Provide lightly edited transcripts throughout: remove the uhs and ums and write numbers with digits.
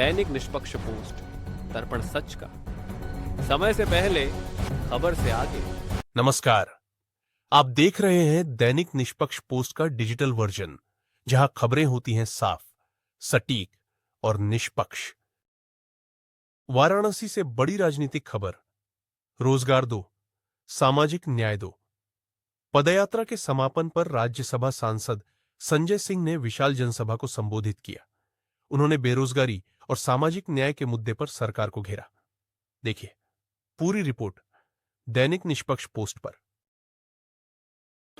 दैनिक निष्पक्ष पोस्ट, दर्पण सच का, समय से पहले, खबर से आगे। नमस्कार, आप देख रहे हैं दैनिक निष्पक्ष पोस्ट का डिजिटल वर्जन, जहां खबरें होती हैं साफ, सटीक और निष्पक्ष। वाराणसी से बड़ी राजनीतिक खबर, रोजगार दो, सामाजिक न्याय दो। पदयात्रा के समापन पर राज्यसभा सांसद संजय सिंह ने विशाल जनसभा को संबोधित किया। उन्होंने बेरोजगारी और सामाजिक न्याय के मुद्दे पर सरकार को घेरा। देखिए पूरी रिपोर्ट दैनिक निष्पक्ष पोस्ट पर।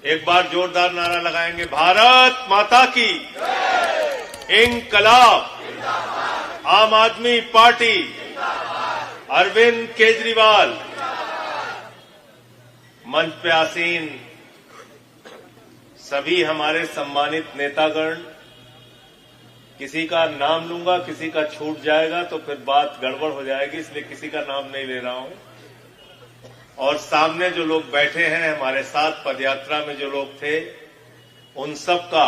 एक बार जोरदार नारा लगाएंगे, भारत माता की, इंकलाब, आम आदमी पार्टी, अरविंद केजरीवाल। मंच पे आसीन सभी हमारे सम्मानित नेतागण, किसी का नाम लूंगा, किसी का छूट जाएगा तो फिर बात गड़बड़ हो जाएगी, इसलिए किसी का नाम नहीं ले रहा हूं। और सामने जो लोग बैठे हैं, हमारे साथ पदयात्रा में जो लोग थे, उन सब का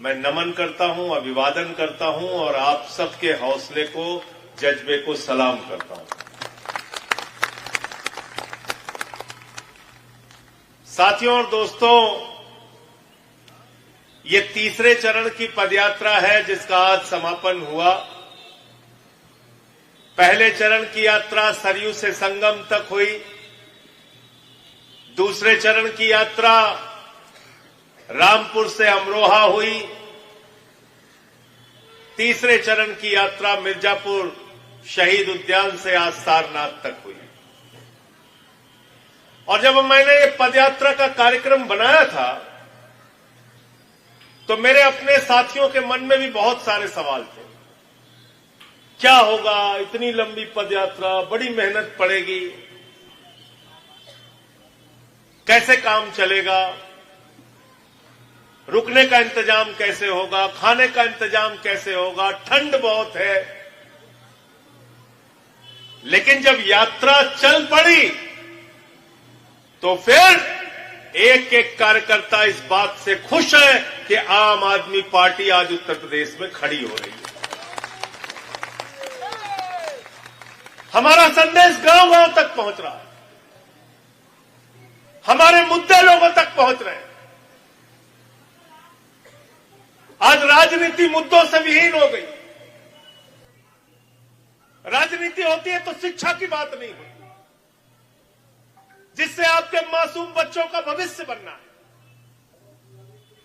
मैं नमन करता हूं, अभिवादन करता हूं और आप सबके हौसले को, जज्बे को सलाम करता हूं। साथियों और दोस्तों, ये तीसरे चरण की पदयात्रा है जिसका आज समापन हुआ। पहले चरण की यात्रा सरयू से संगम तक हुई। दूसरे चरण की यात्रा रामपुर से अमरोहा हुई। तीसरे चरण की यात्रा मिर्जापुर शहीद उद्यान से आज सारनाथ तक हुई। और जब मैंने ये पदयात्रा का कार्यक्रम बनाया था तो मेरे अपने साथियों के मन में भी बहुत सारे सवाल थे। क्या होगा, इतनी लंबी पदयात्रा, बड़ी मेहनत पड़ेगी, कैसे काम चलेगा, रुकने का इंतजाम कैसे होगा, खाने का इंतजाम कैसे होगा, ठंड बहुत है। लेकिन जब यात्रा चल पड़ी तो फिर एक एक कार्यकर्ता इस बात से खुश है कि आम आदमी पार्टी आज उत्तर प्रदेश में खड़ी हो रही है। हमारा संदेश गांव-गांव तक पहुंच रहा है, हमारे मुद्दे लोगों तक पहुंच रहे हैं। आज राजनीति मुद्दों से विहीन हो गई। राजनीति होती है तो शिक्षा की बात नहीं होती, जिससे आपके मासूम बच्चों का भविष्य बनना है।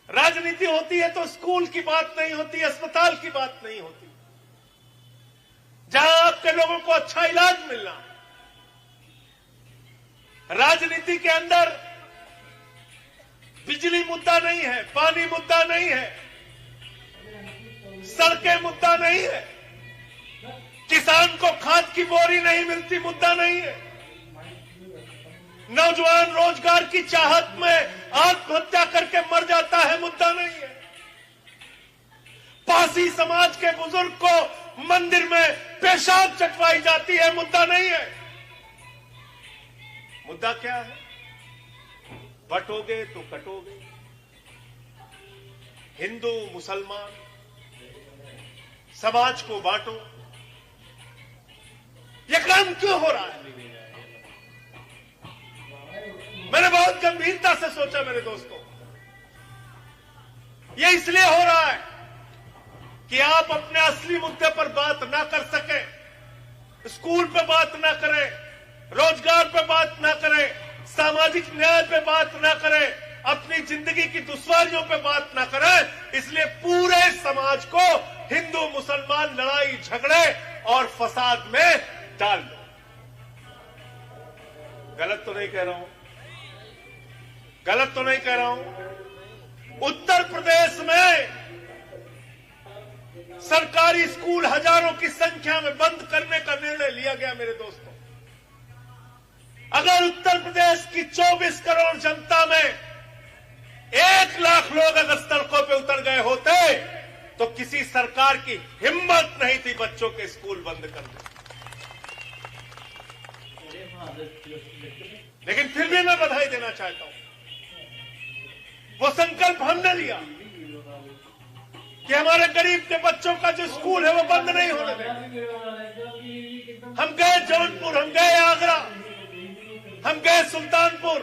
राजनीति होती है तो स्कूल की बात नहीं होती, अस्पताल की बात नहीं होती, जहां आपके लोगों को अच्छा इलाज मिलना है। राजनीति के अंदर बिजली मुद्दा नहीं है, पानी मुद्दा नहीं है, सड़कें मुद्दा नहीं है, किसान को खाद की बोरी नहीं मिलती मुद्दा नहीं है, नौजवान रोजगार की चाहत में आत्महत्या करके मर जाता है मुद्दा नहीं है, पासी समाज के बुजुर्ग को मंदिर में पेशाब चटवाई जाती है मुद्दा नहीं है। मुद्दा क्या है? बटोगे तो कटोगे। हिंदू मुसलमान समाज को बांटो। यह काम क्यों हो रहा है? मैंने बहुत गंभीरता से सोचा मेरे दोस्तों, यह इसलिए हो रहा है कि आप अपने असली मुद्दे पर बात ना कर सके, स्कूल पे बात ना करें, रोजगार पे बात ना करें, सामाजिक न्याय पे बात ना करें, अपनी जिंदगी की दुश्वारियों पे बात ना करें। इसलिए पूरे समाज को हिंदू मुसलमान लड़ाई झगड़े और फसाद में डाल दो। गलत तो नहीं कह रहा हूं, गलत तो नहीं कह रहा हूं। उत्तर प्रदेश में सरकारी स्कूल हजारों की संख्या में बंद करने का निर्णय लिया गया मेरे दोस्तों। अगर उत्तर प्रदेश की 24 करोड़ जनता में 1 लाख लोग अगर सड़कों पे उतर गए होते तो किसी सरकार की हिम्मत नहीं थी बच्चों के स्कूल बंद करने। लेकिन फिर भी मैं बधाई देना चाहता हूं, वो संकल्प हमने लिया, कि हमारे गरीब के बच्चों का जो स्कूल है वो बंद नहीं होने देंगे। हम गए जौनपुर, हम गए आगरा, हम गए सुल्तानपुर,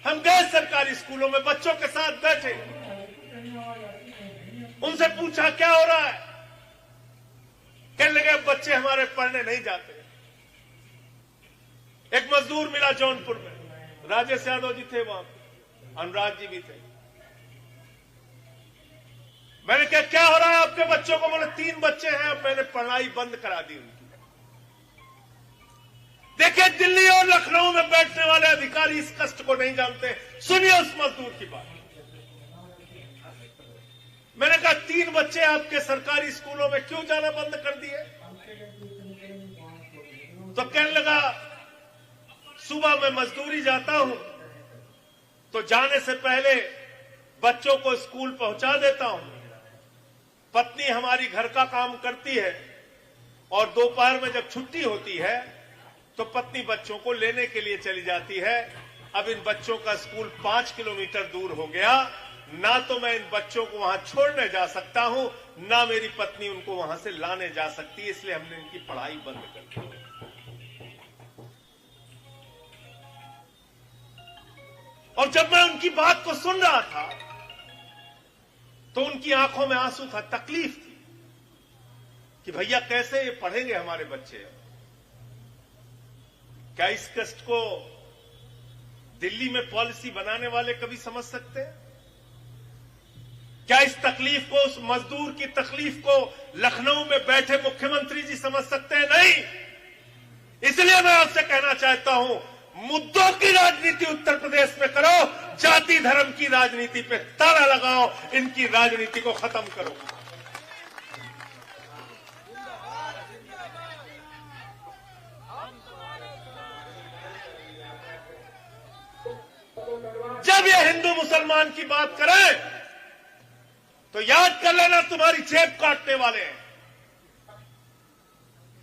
हम गए सरकारी स्कूलों में, बच्चों के साथ बैठे, उनसे पूछा क्या हो रहा है। कहने लगे बच्चे हमारे पढ़ने नहीं जाते। एक मजदूर मिला जौनपुर में, राजेश यादव जी थे वहां पे, अनुराग जी भी थे। मैंने कहा क्या हो रहा है आपके बच्चों को? बोले 3 बच्चे हैं, अब मैंने पढ़ाई बंद करा दी उनकी। देखिए दिल्ली और लखनऊ में बैठने वाले अधिकारी इस कष्ट को नहीं जानते। सुनिए उस मजदूर की बात। मैंने कहा 3 बच्चे आपके सरकारी स्कूलों में क्यों जाना बंद कर दिए? तो कहने लगा सुबह मैं मजदूरी जाता हूं तो जाने से पहले बच्चों को स्कूल पहुंचा देता हूं। पत्नी हमारी घर का काम करती है और दोपहर में जब छुट्टी होती है तो पत्नी बच्चों को लेने के लिए चली जाती है। अब इन बच्चों का स्कूल 5 किलोमीटर दूर हो गया, ना तो मैं इन बच्चों को वहां छोड़ने जा सकता हूं, ना मेरी पत्नी उनको वहां से लाने जा सकती है, इसलिए हमने इनकी पढ़ाई बंद कर दी। और जब मैं उनकी बात को सुन रहा था तो उनकी आंखों में आंसू था, तकलीफ थी कि भैया कैसे ये पढ़ेंगे हमारे बच्चे। क्या इस कष्ट को दिल्ली में पॉलिसी बनाने वाले कभी समझ सकते हैं? क्या इस तकलीफ को, उस मजदूर की तकलीफ को लखनऊ में बैठे मुख्यमंत्री जी समझ सकते हैं? नहीं। इसलिए मैं आपसे कहना चाहता हूं, मुद्दों की राजनीति उत्तर प्रदेश में करो, जाति धर्म की राजनीति पे ताला लगाओ, इनकी राजनीति को खत्म करो। जब ये हिंदू मुसलमान की बात करें तो याद कर लेना तुम्हारी जेब काटने वाले हैं।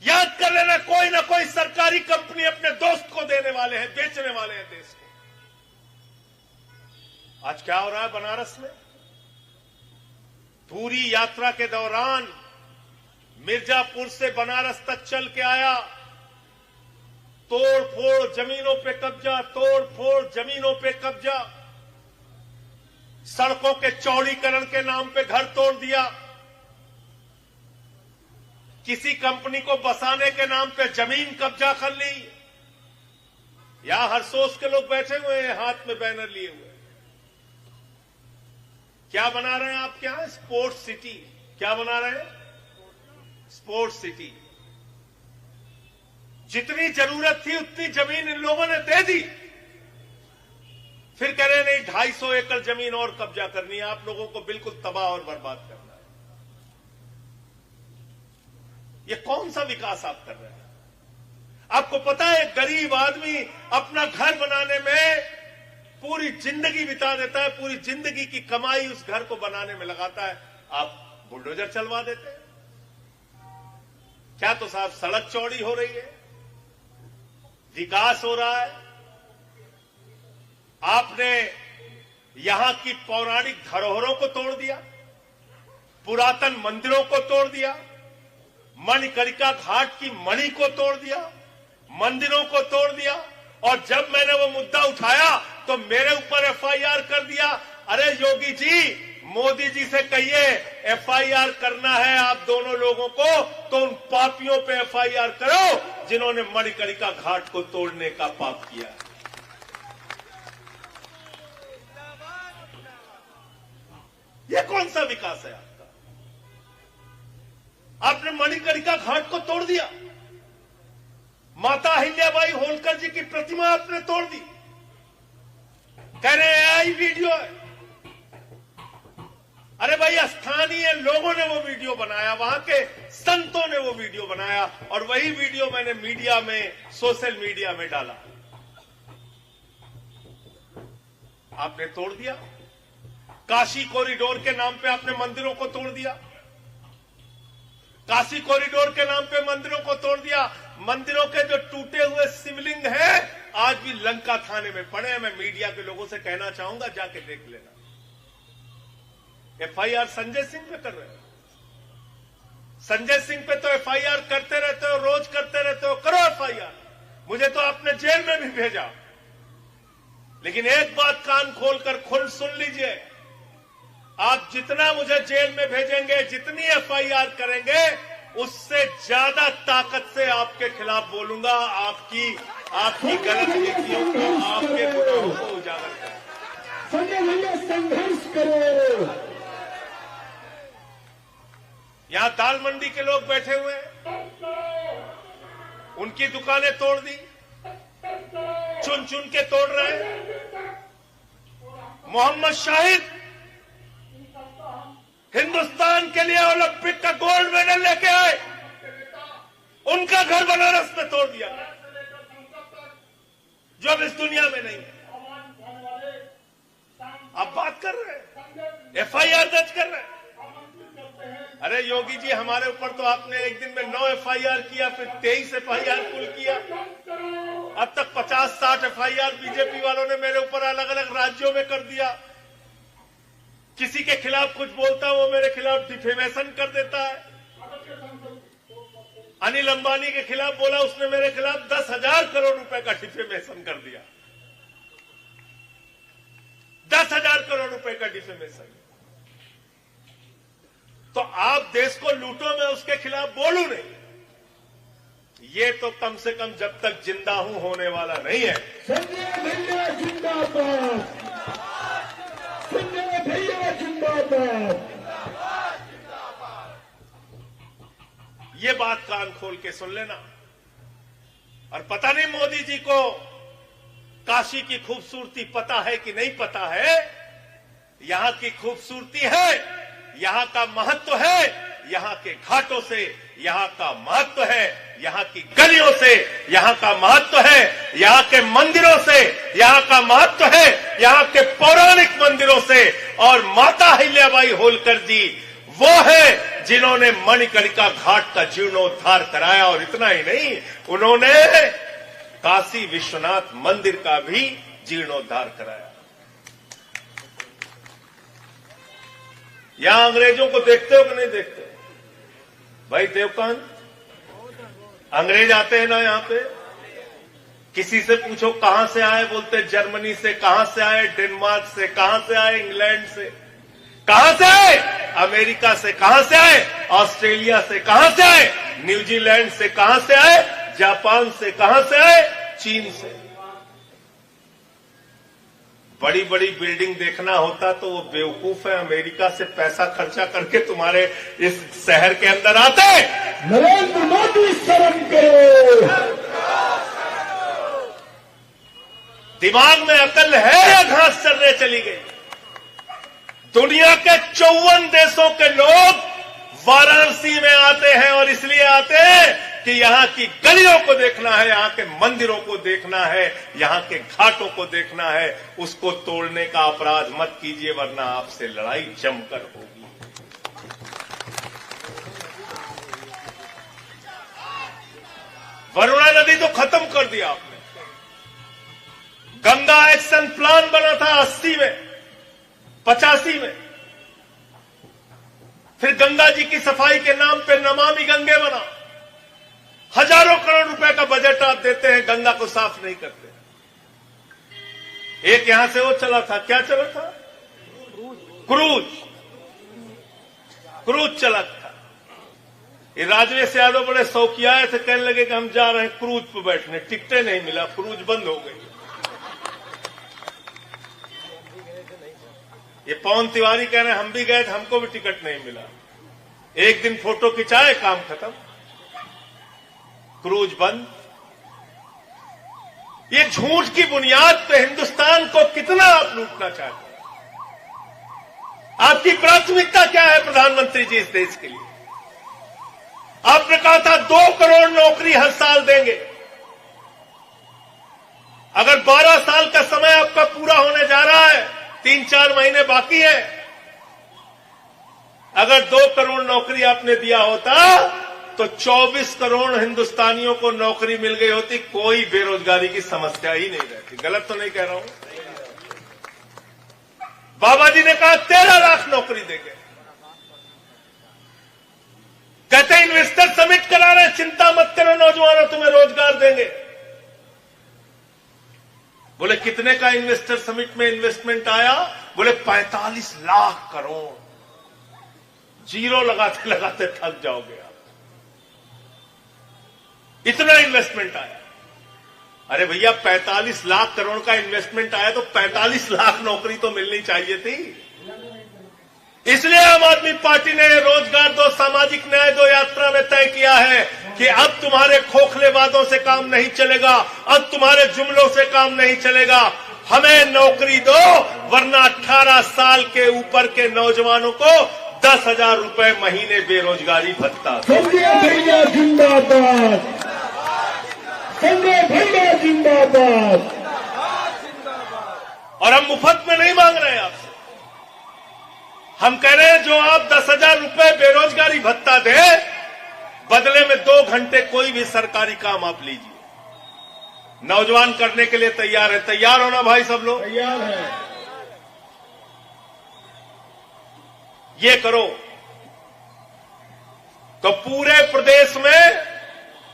याद कर लेना कोई ना कोई सरकारी कंपनी अपने दोस्त को देने वाले हैं, बेचने वाले हैं देश को। आज क्या हो रहा है बनारस में? पूरी यात्रा के दौरान मिर्जापुर से बनारस तक चल के आया, तोड़ फोड़ जमीनों पे कब्जा, तोड़ फोड़ जमीनों पे कब्जा, सड़कों के चौड़ीकरण के नाम पे घर तोड़ दिया, किसी कंपनी को बसाने के नाम पे जमीन कब्जा कर ली। यहां हरसोस के लोग बैठे हुए हैं, हाथ में बैनर लिए हुए। क्या बना रहे हैं आपके यहां? Sports city. क्या बना रहे हैं? Sports city. जितनी जरूरत थी उतनी जमीन इन लोगों ने दे दी, फिर कह रहे नहीं 250 एकड़ जमीन और कब्जा करनी है, आप लोगों को बिल्कुल तबाह और बर्बाद करना है। ये कौन सा विकास आप कर रहे हैं? आपको पता है गरीब आदमी अपना घर बनाने में पूरी जिंदगी बिता देता है, पूरी जिंदगी की कमाई उस घर को बनाने में लगाता है, आप बुलडोजर चलवा देते हैं। क्या तो साहब सड़क चौड़ी हो रही है, विकास हो रहा है, आपने यहां की पौराणिक धरोहरों को तोड़ दिया, पुरातन मंदिरों को तोड़ दिया, मणिकर्णिका घाट की मणि को तोड़ दिया, मंदिरों को तोड़ दिया। और जब मैंने वो मुद्दा उठाया तो मेरे ऊपर एफआईआर कर दिया। अरे योगी जी, मोदी जी से कहिए एफआईआर करना है आप दोनों लोगों को तो उन पापियों पे एफआईआर करो जिन्होंने मणिकर्णिका घाट को तोड़ने का पाप किया। ये कौन सा विकास है आपका? आपने मणिकर्णिका घाट को तोड़ दिया, माता अहिल्याबाई होलकर जी की प्रतिमा आपने तोड़ दी, कह रहे हैं आई वीडियो है। अरे भाई, स्थानीय लोगों ने वो वीडियो बनाया, वहां के संतों ने वो वीडियो बनाया और वही वीडियो मैंने मीडिया में, सोशल मीडिया में डाला। आपने तोड़ दिया। काशी कॉरिडोर के नाम पे आपने मंदिरों को तोड़ दिया, काशी कॉरिडोर के नाम पे मंदिरों को तोड़ दिया। मंदिरों के जो टूटे हुए शिवलिंग हैं आज भी लंका थाने में पड़े हैं। मैं मीडिया के लोगों से कहना चाहूंगा, जाके देख लेना। एफआईआर संजय सिंह पे कर रहे हो। संजय सिंह पे तो एफआईआर करते रहते हो, रोज करते रहते हो, करो एफआईआर। मुझे तो आपने जेल में भी भेजा। लेकिन एक बात कान खोलकर खुद सुन लीजिए, आप जितना मुझे जेल में भेजेंगे, जितनी एफआईआर करेंगे, उससे ज्यादा ताकत से आपके खिलाफ बोलूंगा, आपकी गलत नीतियों को, आपके गुनाहों को उजागर करूंगा। संघर्ष करो। यहां दाल मंडी के लोग बैठे हुए हैं, उनकी दुकानें तोड़ दी, चुन चुन के तोड़ रहे हैं। मोहम्मद शाहिद हिंदुस्तान के लिए ओलंपिक का गोल्ड मेडल लेके आए, उनका घर बनारस में तोड़ दिया, जो अब इस दुनिया में नहीं है। आप बात कर रहे हैं, एफआईआर दर्ज कर रहे हैं। अरे योगी जी, हमारे ऊपर तो आपने एक दिन में 9 एफआईआर किया, फिर 23 एफआईआर कुल किया। अब तक 50-60 एफआईआर बीजेपी वालों ने मेरे ऊपर अलग अलग राज्यों में कर दिया। किसी के खिलाफ कुछ बोलता है, वो मेरे खिलाफ डिफेमेशन कर देता है। अनिल अंबानी के खिलाफ बोला, उसने मेरे खिलाफ 10,000 करोड़ रुपए का डिफेमेशन कर दिया। 10,000 करोड़ रुपए का डिफेमेशन। तो आप देश को लूटो, मैं उसके खिलाफ बोलूं नहीं। ये तो कम से कम जब तक जिंदा हूं होने वाला नहीं है। संजय भैया जिंदाबाद, संजय भैया जिंदाबाद। ये बात कान खोल के सुन लेना। और पता नहीं मोदी जी को काशी की खूबसूरती पता है कि नहीं पता है। यहां की खूबसूरती है, यहां का महत्व है, यहां के घाटों से यहां का महत्व है, यहां की गलियों से यहां का महत्व है, यहां के मंदिरों से यहां का महत्व है, यहां के पौराणिक मंदिरों से। और माता अहिल्याबाई होलकर जी वो है जिन्होंने मणिकर्णिका घाट का जीर्णोद्धार कराया। और इतना ही नहीं, उन्होंने काशी विश्वनाथ मंदिर का भी जीर्णोद्धार कराया। यहां अंग्रेजों को देखते हो कि नहीं देखते? भाई देवकांत, अंग्रेज आते हैं ना यहां पे, किसी से पूछो कहां से आए, बोलते जर्मनी से। कहां से आए? डेनमार्क से। कहां से आए? इंग्लैंड से। कहां से आए? अमेरिका से। कहां से आए? ऑस्ट्रेलिया से। कहां से आए? न्यूजीलैंड से। कहां से आए? जापान से। कहां से आए? चीन से। बड़ी बड़ी बिल्डिंग देखना होता तो वो बेवकूफ है, अमेरिका से पैसा खर्चा करके तुम्हारे इस शहर के अंदर आते। नरेंद्र मोदी शर्म करो। दिमाग में अकल है या घास चरने चली गई? दुनिया के 54 देशों के लोग वाराणसी में आते हैं, और इसलिए आते हैं कि यहां की गलियों को देखना है, यहां के मंदिरों को देखना है, यहां के घाटों को देखना है। उसको तोड़ने का अपराध मत कीजिए, वरना आपसे लड़ाई जमकर होगी। वरुणा नदी तो खत्म कर दिया आपने। गंगा एक्शन प्लान बना था 80 में, 85 में। फिर गंगा जी की सफाई के नाम पे नमामि गंगे बना। हजारों करोड़ रुपए का बजट आप देते हैं, गंगा को साफ नहीं करते। एक यहां से वो चला था, क्या चला था? क्रूज चला था। ये राजवेश यादव बड़े शौकिया थे, कहने लगे कि हम जा रहे हैं क्रूज पर बैठने। टिकटें नहीं मिला, क्रूज बंद हो गई। ये पवन तिवारी कह रहे हैं हम भी गए थे, हमको भी टिकट नहीं मिला। एक दिन फोटो खिंचाए, काम खत्म, क्रूज बंद। ये झूठ की बुनियाद पे हिंदुस्तान को कितना आप लूटना चाहते हैं? आपकी प्राथमिकता क्या है प्रधानमंत्री जी इस देश के लिए? आपने कहा था 2 करोड़ नौकरी हर साल देंगे। अगर 12 साल का समय आपका पूरा होने जा रहा है, 3-4 महीने बाकी है, अगर 2 करोड़ नौकरी आपने दिया होता तो 24 करोड़ हिंदुस्तानियों को नौकरी मिल गई होती, कोई बेरोजगारी की समस्या ही नहीं रहती। गलत तो नहीं कह रहा हूं? बाबा जी ने कहा 13 लाख नौकरी देंगे। कहते इन्वेस्टर समिट करा रहे, चिंता मत करो नौजवानों, तुम्हें रोजगार देंगे। बोले कितने का इन्वेस्टर समिट में इन्वेस्टमेंट आया? बोले 45 लाख करोड़। जीरो लगाते लगाते थक जाओगे आप, इतना इन्वेस्टमेंट आया। अरे भैया 45 लाख करोड़ का इन्वेस्टमेंट आया तो 45 लाख नौकरी तो मिलनी चाहिए थी। इसलिए आम आदमी पार्टी ने रोजगार दो, सामाजिक न्याय दो यात्रा में तय किया है कि अब तुम्हारे खोखले वादों से काम नहीं चलेगा, अब तुम्हारे जुमलों से काम नहीं चलेगा, हमें नौकरी दो, वरना 18 साल के ऊपर के नौजवानों को 10,000 रुपए महीने बेरोजगारी भत्ता। संजय भैया जिंदाबाद, संजय भैया जिंदाबाद। और हम मुफ्त में नहीं मांग रहे आपसे, हम कह रहे हैं जो आप 10,000 रुपए बेरोजगारी भत्ता दे, बदले में 2 घंटे कोई भी सरकारी काम आप लीजिए। नौजवान करने के लिए तैयार है। तैयार हो ना भाई सब लोग? तैयार है। ये करो तो पूरे प्रदेश में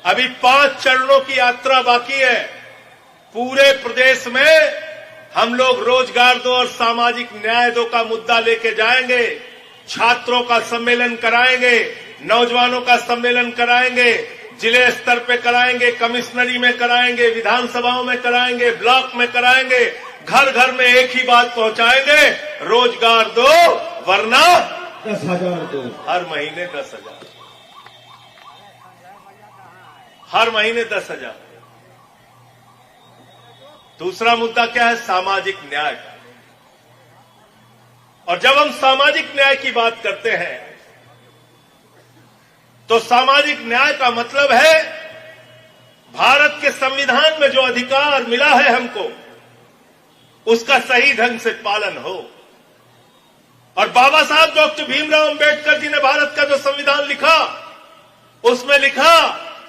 अभी 5 चरणों की यात्रा बाकी है। पूरे प्रदेश में हम लोग रोजगार दो और सामाजिक न्याय दो का मुद्दा लेके जाएंगे। छात्रों का सम्मेलन कराएंगे, नौजवानों का सम्मेलन कराएंगे, जिले स्तर पे कराएंगे, कमिश्नरी में कराएंगे, विधानसभाओं में कराएंगे, ब्लॉक में कराएंगे। घर घर में एक ही बात पहुंचाएंगे, रोजगार दो वरना 10,000 दो। हर महीने 10,000, हर महीने 10,000। दूसरा मुद्दा क्या है? सामाजिक न्याय का। और जब हम सामाजिक न्याय की बात करते हैं तो सामाजिक न्याय का मतलब है भारत के संविधान में जो अधिकार मिला है हमको, उसका सही ढंग से पालन हो। और बाबा साहब डॉक्टर भीमराव अंबेडकर जी ने भारत का जो संविधान लिखा, उसमें लिखा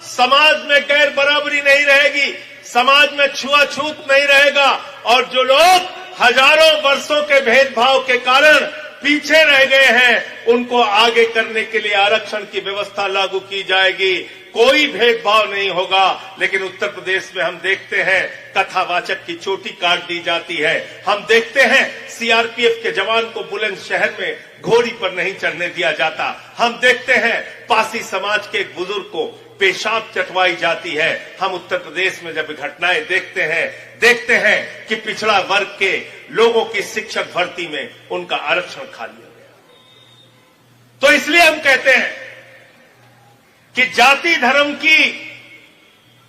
समाज में गैर बराबरी नहीं रहेगी, समाज में छुआछूत नहीं रहेगा, और जो लोग हजारों वर्षों के भेदभाव के कारण पीछे रह गए हैं, उनको आगे करने के लिए आरक्षण की व्यवस्था लागू की जाएगी। कोई भेदभाव नहीं होगा। लेकिन उत्तर प्रदेश में हम देखते हैं कथावाचक की चोटी काट दी जाती है। हम देखते हैं सीआरपीएफ के जवान को बुलंदशहर में घोड़ी पर नहीं चढ़ने दिया जाता। हम देखते हैं पासी समाज के एक बुजुर्ग को पेशाब चटवाई जाती है। हम उत्तर प्रदेश में जब घटनाएं देखते हैं कि पिछड़ा वर्ग के लोगों की शिक्षक भर्ती में उनका आरक्षण खा लिया गया। तो इसलिए हम कहते हैं कि जाति धर्म की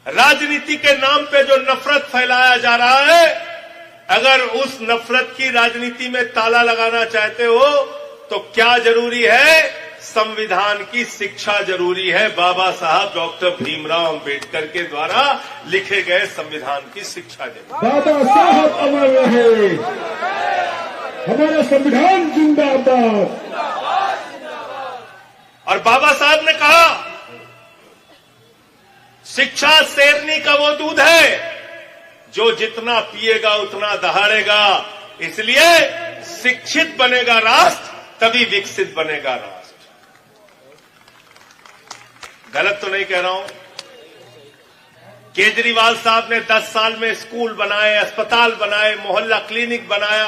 राजनीति के नाम पे जो नफरत फैलाया जा रहा है, अगर उस नफरत की राजनीति में ताला लगाना चाहते हो तो क्या जरूरी है? संविधान की शिक्षा जरूरी है। बाबा साहब डॉक्टर भीमराव अंबेडकर के द्वारा लिखे गए संविधान की शिक्षा जरूरी। बाबा साहब अमर रहे, हमारा संविधान जिंदाबाद। और बाबा साहब ने कहा शिक्षा शेरनी का वो दूध है जो जितना पिएगा उतना दहाड़ेगा। इसलिए शिक्षित बनेगा राष्ट्र, तभी विकसित बनेगा राष्ट्र। गलत तो नहीं कह रहा हूं। केजरीवाल साहब ने 10 साल में स्कूल बनाए, अस्पताल बनाए, मोहल्ला क्लिनिक बनाया।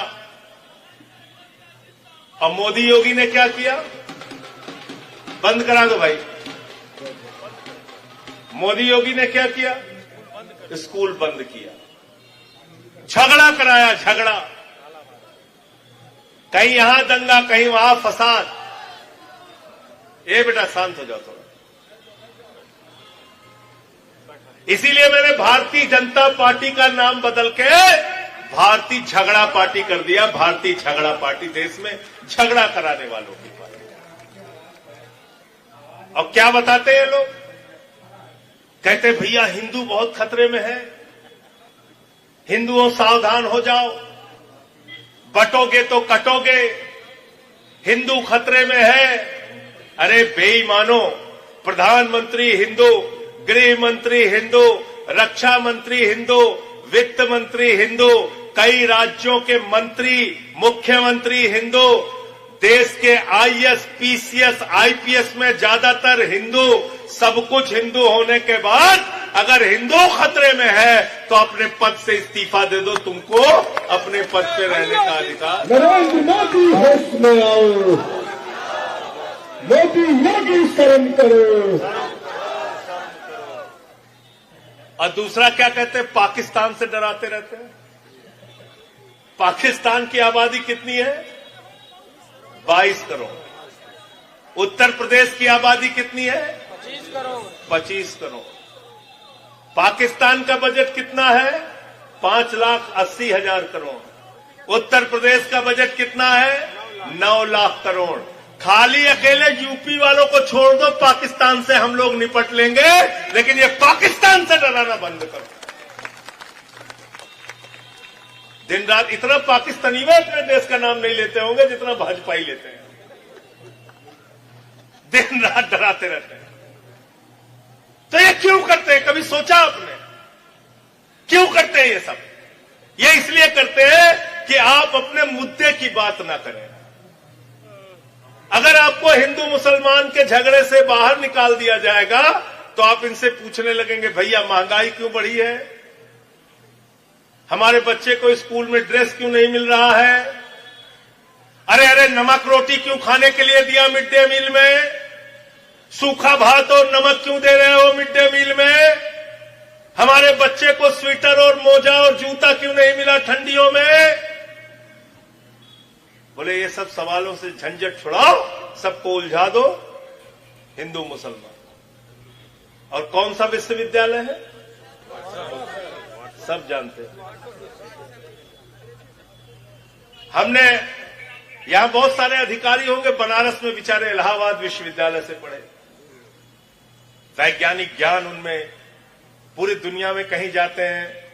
और मोदी योगी ने क्या किया? बंद करा दो भाई। मोदी योगी ने क्या किया? स्कूल बंद किया, झगड़ा कराया, झगड़ा। कहीं यहां दंगा, कहीं वहां फसाद। ए बेटा शांत हो जाओ थोड़ा। इसीलिए मैंने भारतीय जनता पार्टी का नाम बदल के भारतीय झगड़ा पार्टी कर दिया। भारतीय झगड़ा पार्टी देश में झगड़ा कराने वालों की पार्टी। और क्या बताते हैं लोग? कहते भैया हिंदू बहुत खतरे में है, हिंदुओं सावधान हो जाओ, बटोगे तो कटोगे, हिंदू खतरे में है। अरे बेईमानो, प्रधानमंत्री हिंदू, गृह मंत्री हिंदू, रक्षा मंत्री हिंदू, वित्त मंत्री हिंदू, कई राज्यों के मंत्री, मुख्यमंत्री हिंदू, देश के आईएएस, पीसीएस, आईपीएस में ज्यादातर हिंदू, सब कुछ हिंदू होने के बाद अगर हिंदू खतरे में है तो अपने पद से इस्तीफा दे दो, तुमको अपने पद पे रहने का अधिकार। नरेंद्र मोदी होश में आओ, मोदी योगी शर्म करो। और दूसरा क्या कहते हैं, पाकिस्तान से डराते रहते हैं। पाकिस्तान की आबादी कितनी है? 22 करोड़। उत्तर प्रदेश की आबादी कितनी है? 25 करोड़। पाकिस्तान का बजट कितना है? 5,80,000 करोड़। उत्तर प्रदेश का बजट कितना है? 9 लाख करोड़। खाली अकेले यूपी वालों को छोड़ दो, पाकिस्तान से हम लोग निपट लेंगे, लेकिन ये पाकिस्तान से डराना बंद करो। दिन रात इतना पाकिस्तानी में अपने देश का नाम नहीं लेते होंगे जितना भाजपा ही लेते हैं। दिन रात डराते रहते हैं। तो ये क्यों करते हैं? कभी सोचा आपने क्यों करते हैं ये सब? ये इसलिए करते हैं कि आप अपने मुद्दे की बात ना करें। अगर आपको हिंदू मुसलमान के झगड़े से बाहर निकाल दिया जाएगा तो आप इनसे पूछने लगेंगे, भैया महंगाई क्यों बढ़ी है? हमारे बच्चे को स्कूल में ड्रेस क्यों नहीं मिल रहा है? अरे नमक रोटी क्यों खाने के लिए दिया मिड डे मील में? सूखा भात और नमक क्यों दे रहे हो मिड डे मील में? हमारे बच्चे को स्वेटर और मोजा और जूता क्यों नहीं मिला ठंडियों में? बोले ये सब सवालों से झंझट छुड़ाओ, सबको उलझा दो, हिंदू मुसलमान। और कौन सा विश्वविद्यालय है? सब जानते हैं। हमने यहां बहुत सारे अधिकारी होंगे, बनारस में बेचारे इलाहाबाद विश्वविद्यालय से पढ़े, वैज्ञानिक ज्ञान उनमें, पूरी दुनिया में कहीं जाते हैं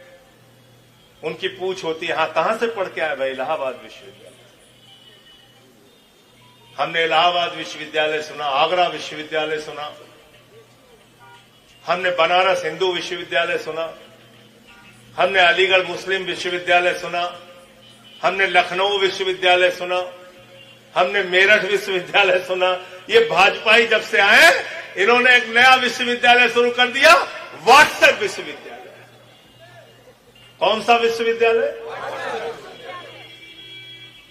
उनकी पूछ होती है, हां कहां से पढ़ के आए भाई? इलाहाबाद विश्वविद्यालय। हमने इलाहाबाद विश्वविद्यालय सुना, आगरा विश्वविद्यालय सुना, हमने बनारस हिंदू विश्वविद्यालय सुना, हमने अलीगढ़ मुस्लिम विश्वविद्यालय सुना, हमने लखनऊ विश्वविद्यालय सुना, हमने मेरठ विश्वविद्यालय सुना। ये भाजपा ही जब से आए इन्होंने एक नया विश्वविद्यालय शुरू कर दिया, व्हाट्सएप विश्वविद्यालय। कौन सा विश्वविद्यालय?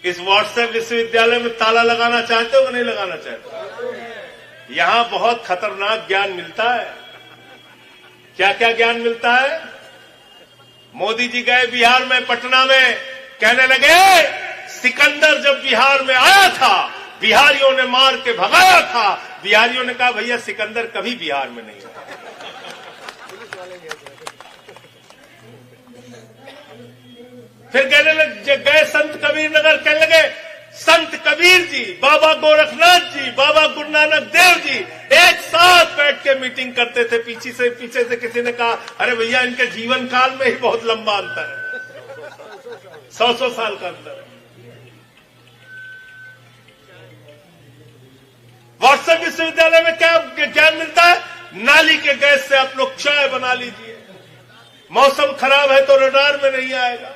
इस व्हाट्सएप विश्वविद्यालय में ताला लगाना चाहते हो कि नहीं लगाना चाहते? यहां बहुत खतरनाक ज्ञान मिलता है। क्या क्या ज्ञान मिलता है? मोदी जी गए बिहार में, पटना में, कहने लगे सिकंदर जब बिहार में आया था बिहारियों ने मार के भगाया था। बिहारियों ने कहा भैया सिकंदर कभी बिहार में नहीं आया। फिर कहने लगे, गए संत कबीर नगर, कहने लगे संत कबीर जी, बाबा गोरखनाथ जी, बाबा गुरु नानक देव जी एक साथ बैठ के मीटिंग करते थे। पीछे से किसी ने कहा, अरे भैया इनके जीवन काल में ही बहुत लंबा अंतर है, 100 साल का अंतर है। व्हाट्सएप विश्वविद्यालय में क्या ज्ञान मिलता है? नाली के गैस से आप लोग चाय बना लीजिए, मौसम खराब है तो रडार में नहीं आएगा।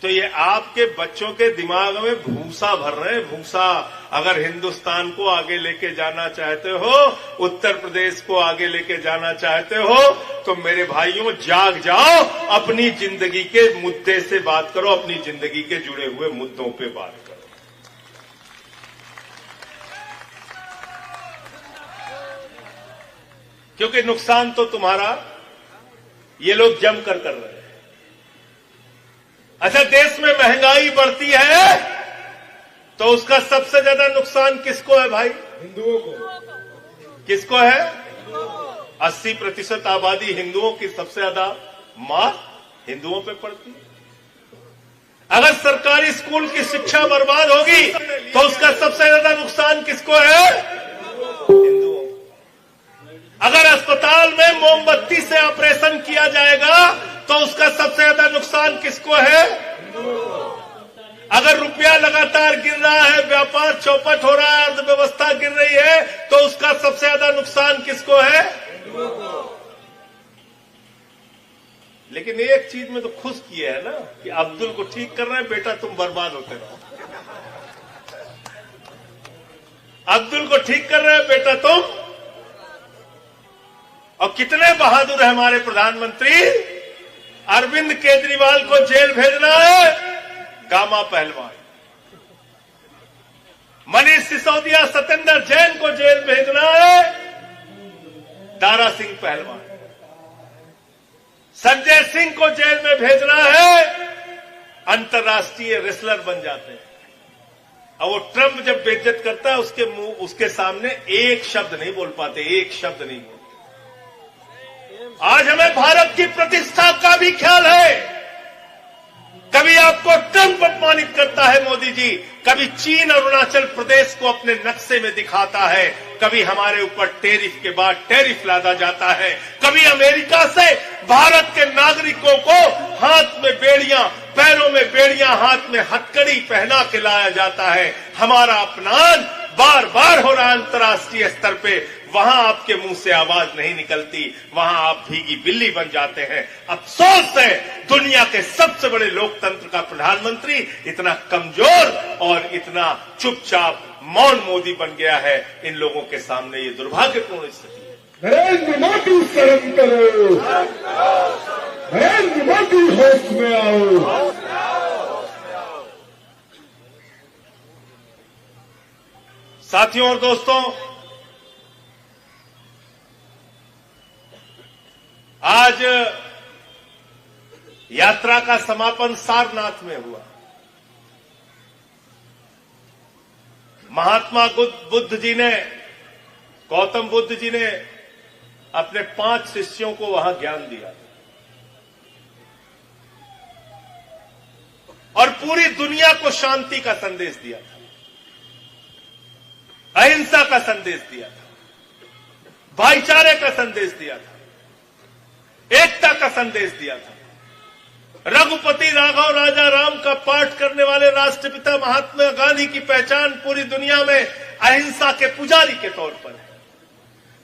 तो ये आपके बच्चों के दिमाग में भूसा भर रहे हैं, भूसा। अगर हिंदुस्तान को आगे लेके जाना चाहते हो, उत्तर प्रदेश को आगे लेके जाना चाहते हो, तो मेरे भाइयों जाग जाओ, अपनी जिंदगी के मुद्दे से बात करो, अपनी जिंदगी के जुड़े हुए मुद्दों पे बात करो। क्योंकि नुकसान तो तुम्हारा ये लोग जमकर कर रहे हैं। अच्छा, देश में महंगाई बढ़ती है तो उसका सबसे ज्यादा नुकसान किसको है भाई? हिंदुओं को। किसको है? 80% आबादी हिंदुओं की, सबसे ज्यादा मार हिंदुओं पे पड़ती है। अगर सरकारी स्कूल की शिक्षा बर्बाद होगी तो उसका सबसे ज्यादा नुकसान किसको है? हिंदुओं। अगर अस्पताल में मोमबत्ती से ऑपरेशन किया जाएगा तो उसका सबसे ज्यादा नुकसान किसको है? अगर रुपया लगातार गिर रहा है, व्यापार चौपट हो रहा है, अर्थव्यवस्था गिर रही है, तो उसका सबसे ज्यादा नुकसान किसको है? लेकिन एक चीज में तो खुश किए है ना कि अब्दुल को ठीक कर रहे हैं, बेटा तुम बर्बाद होते रहो। अब्दुल को ठीक कर रहे हैं, बेटा तुम। और कितने बहादुर है हमारे प्रधानमंत्री। अरविंद केजरीवाल को जेल भेजना है, गामा पहलवान। मनीष सिसोदिया, सत्येंद्र जैन को जेल भेजना है, दारा सिंह पहलवान। संजय सिंह को जेल में भेजना है, अंतर्राष्ट्रीय रेसलर बन जाते हैं। और वो ट्रंप जब बेइज्जत करता है उसके सामने एक शब्द नहीं बोल पाते, एक शब्द नहीं बोलते। आज हमें भारत की प्रतिष्ठा का भी ख्याल है। कभी आपको ट्रंप अपमानित करता है मोदी जी, कभी चीन अरुणाचल प्रदेश को अपने नक्शे में दिखाता है, कभी हमारे ऊपर टैरिफ के बाद टैरिफ लादा जाता है, कभी अमेरिका से भारत के नागरिकों को हाथ में बेड़ियां, पैरों में बेड़ियां, हाथ में हथकड़ी पहना के लाया जाता है। हमारा अपमान बार बार हो रहा है अंतर्राष्ट्रीय स्तर पे। वहां आपके मुंह से आवाज नहीं निकलती, वहां आप भीगी बिल्ली बन जाते हैं। अफसोस है दुनिया के सबसे बड़े लोकतंत्र का प्रधानमंत्री इतना कमजोर और इतना चुपचाप मौन मोदी बन गया है। इन लोगों के सामने ये दुर्भाग्यपूर्ण स्थिति है। नरेंद्र मोदी शर्म करो, नरेंद्र मोदी होश में आओ। साथियों और दोस्तों, आज यात्रा का समापन सारनाथ में हुआ। महात्मा बुद्ध जी ने, गौतम बुद्ध जी ने अपने 5 शिष्यों को वहां ज्ञान दिया और पूरी दुनिया को शांति का संदेश दिया था, अहिंसा का संदेश दिया था, भाईचारे का संदेश दिया था, एकता का संदेश दिया था। रघुपति राघव राजा राम का पाठ करने वाले राष्ट्रपिता महात्मा गांधी की पहचान पूरी दुनिया में अहिंसा के पुजारी के तौर पर है।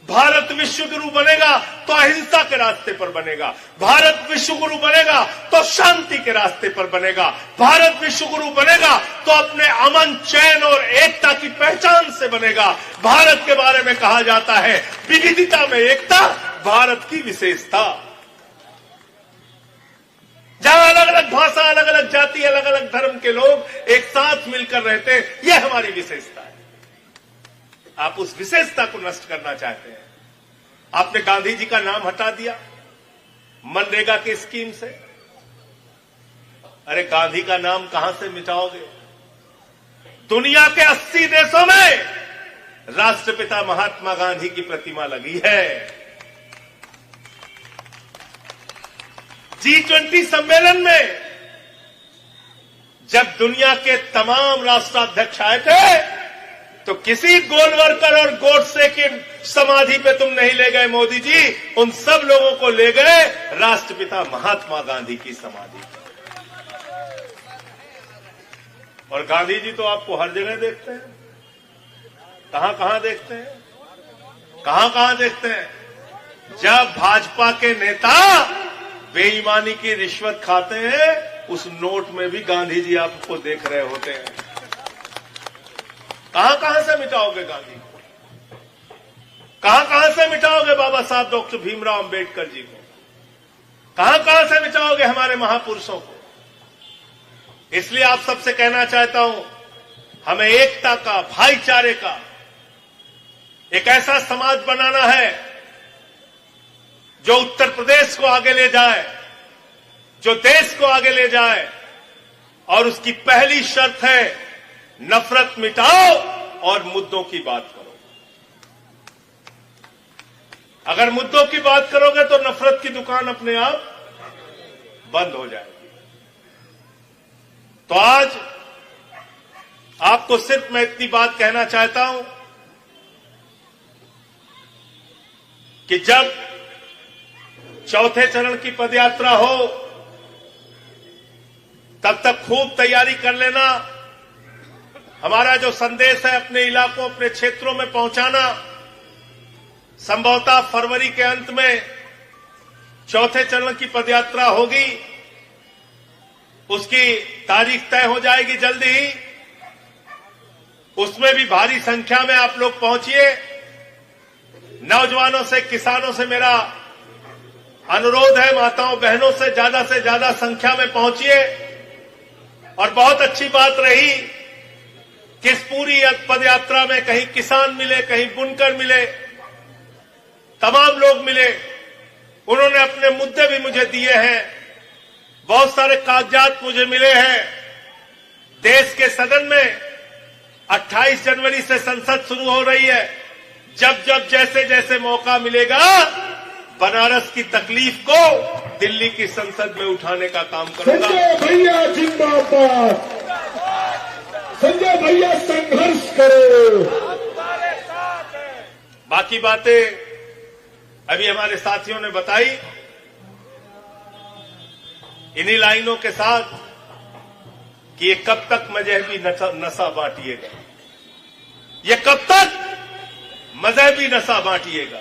भारत विश्व गुरु बनेगा तो अहिंसा के रास्ते पर बनेगा, भारत विश्व गुरु बनेगा तो शांति के रास्ते पर बनेगा, भारत विश्व गुरु बनेगा तो अपने अमन, चैन और एकता की पहचान से बनेगा। भारत के बारे में कहा जाता है विविधता में एकता, भारत की विशेषता। जहां अलग अलग भाषा, अलग अलग जाति, अलग अलग धर्म के लोग एक साथ मिलकर रहते हैं, यह हमारी विशेषता है। आप उस विशेषता को नष्ट करना चाहते हैं। आपने गांधी जी का नाम हटा दिया मनरेगा की स्कीम से। अरे गांधी का नाम कहां से मिटाओगे? दुनिया के 80 देशों में राष्ट्रपिता महात्मा गांधी की प्रतिमा लगी है। G20 सम्मेलन में जब दुनिया के तमाम राष्ट्राध्यक्ष आए थे तो किसी गोलवरकर और गोडसे की समाधि पे तुम नहीं ले गए मोदी जी, उन सब लोगों को ले गए राष्ट्रपिता महात्मा गांधी की समाधि। और गांधी जी तो आपको हर जगह देखते हैं। कहां कहां देखते हैं? कहां कहां देखते हैं? जब भाजपा के नेता बेईमानी की रिश्वत खाते हैं, उस नोट में भी गांधी जी आपको देख रहे होते हैं। कहां कहां से मिटाओगे गांधी को? कहां कहां से मिटाओगे बाबा साहब डॉक्टर भीमराव अंबेडकर जी को? कहां कहां से मिटाओगे हमारे महापुरुषों को? इसलिए आप सबसे कहना चाहता हूं, हमें एकता का, भाईचारे का एक ऐसा समाज बनाना है जो उत्तर प्रदेश को आगे ले जाए, जो देश को आगे ले जाए। और उसकी पहली शर्त है नफरत मिटाओ और मुद्दों की बात करो। अगर मुद्दों की बात करोगे तो नफरत की दुकान अपने आप बंद हो जाएगी। तो आज आपको सिर्फ मैं इतनी बात कहना चाहता हूं कि जब चौथे चरण की पदयात्रा हो तब तक खूब तैयारी कर लेना। हमारा जो संदेश है अपने इलाकों, अपने क्षेत्रों में पहुंचाना। संभवतः फरवरी के अंत में चौथे चरण की पदयात्रा होगी, उसकी तारीख तय हो जाएगी जल्दी ही। उसमें भी भारी संख्या में आप लोग पहुंचिए। नौजवानों से, किसानों से मेरा अनुरोध है, माताओं बहनों से ज्यादा संख्या में पहुंचिए। और बहुत अच्छी बात रही कि इस पूरी पदयात्रा में कहीं किसान मिले, कहीं बुनकर मिले, तमाम लोग मिले। उन्होंने अपने मुद्दे भी मुझे दिए हैं, बहुत सारे कागजात मुझे मिले हैं। देश के सदन में 28 जनवरी से संसद शुरू हो रही है। जब जैसे मौका मिलेगा, बनारस की तकलीफ को दिल्ली की संसद में उठाने का काम करूंगा। संजय भैया जिंदाबाद, संजय भैया संघर्ष करो। बाकी बातें अभी हमारे साथियों ने बताई। इन्हीं लाइनों के साथ कि ये कब तक मजहबी नशा बांटिएगा, ये कब तक मजहबी नशा बांटिएगा,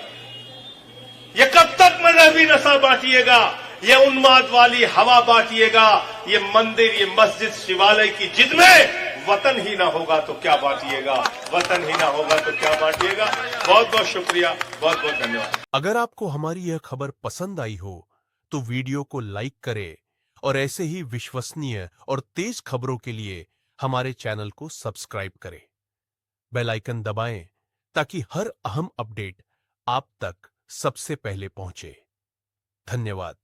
ये कब तक मजहबी नशा बांटिएगा, ये उन्माद वाली हवा बांटिएगा, ये मंदिर, ये मस्जिद, शिवालय की जिद में वतन ही ना होगा तो क्या बांटिएगा, वतन ही ना होगा तो क्या बांटिएगा। बहुत बहुत शुक्रिया, बहुत बहुत धन्यवाद। अगर आपको हमारी यह खबर पसंद आई हो तो वीडियो को लाइक करें और ऐसे ही विश्वसनीय और तेज खबरों के लिए हमारे चैनल को सब्सक्राइब करें। बेल आइकन दबाएं ताकि हर अहम अपडेट आप तक सबसे पहले पहुंचे। धन्यवाद।